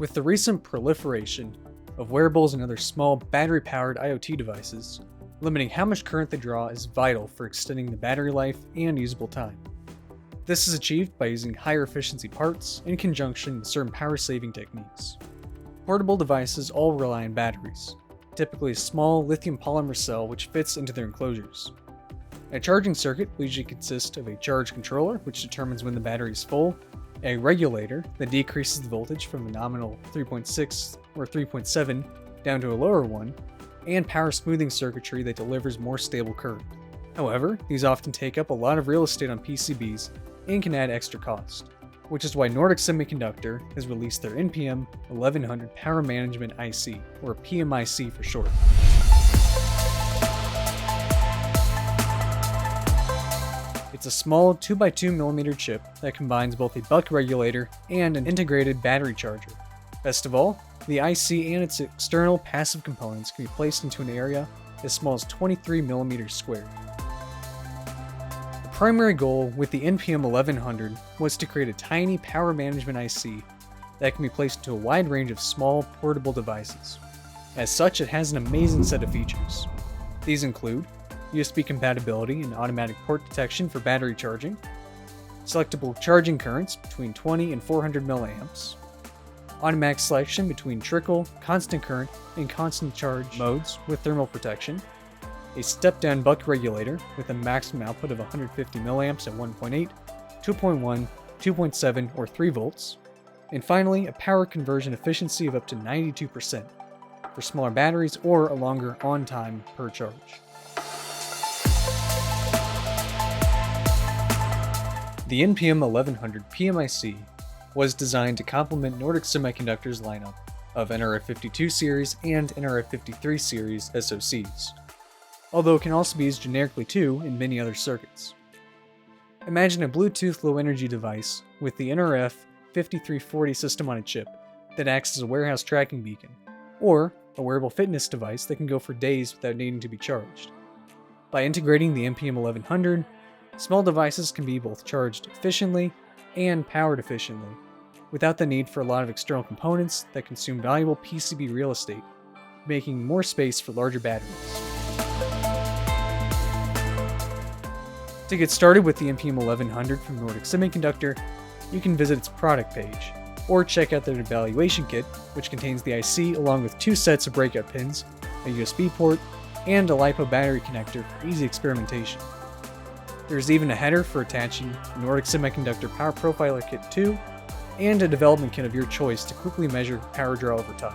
With the recent proliferation of wearables and other small battery-powered IoT devices, limiting how much current they draw is vital for extending the battery life and usable time. This is achieved by using higher efficiency parts in conjunction with certain power-saving techniques. Portable devices all rely on batteries, typically a small lithium polymer cell which fits into their enclosures. A charging circuit usually consists of a charge controller, which determines when the battery is full, a regulator that decreases the voltage from the nominal 3.6 or 3.7 down to a lower one, and power smoothing circuitry that delivers more stable current. However, these often take up a lot of real estate on PCBs and can add extra cost, which is why Nordic Semiconductor has released their nPM1100 Power Management IC, or PMIC for short. It's a small 2x2mm chip that combines both a buck regulator and an integrated battery charger. Best of all, the IC and its external passive components can be placed into an area as small as 23mm squared. The primary goal with the nPM1100 was to create a tiny power management IC that can be placed into a wide range of small portable devices. As such, it has an amazing set of features. These include USB compatibility and automatic port detection for battery charging, selectable charging currents between 20 and 400 milliamps, automatic selection between trickle, constant current, and constant charge modes with thermal protection, a step-down buck regulator with a maximum output of 150 milliamps at 1.8, 2.1, 2.7, or 3 volts, and finally a power conversion efficiency of up to 92% for smaller batteries or a longer on-time per charge. The nPM1100 PMIC was designed to complement Nordic Semiconductor's lineup of nRF52 series and nRF53 series SoCs, although it can also be used generically too in many other circuits. Imagine a Bluetooth low-energy device with the nRF5340 system on a chip that acts as a warehouse tracking beacon, or a wearable fitness device that can go for days without needing to be charged. By integrating the nPM1100, small devices can be both charged efficiently and powered efficiently, without the need for a lot of external components that consume valuable PCB real estate, making more space for larger batteries. To get started with the nPM1100 from Nordic Semiconductor, you can visit its product page, or check out their evaluation kit, which contains the IC along with 2 sets of breakout pins, a USB port, and a LiPo battery connector for easy experimentation. There's even a header for attaching the Nordic Semiconductor Power Profiler Kit 2, and a development kit of your choice to quickly measure power draw over time.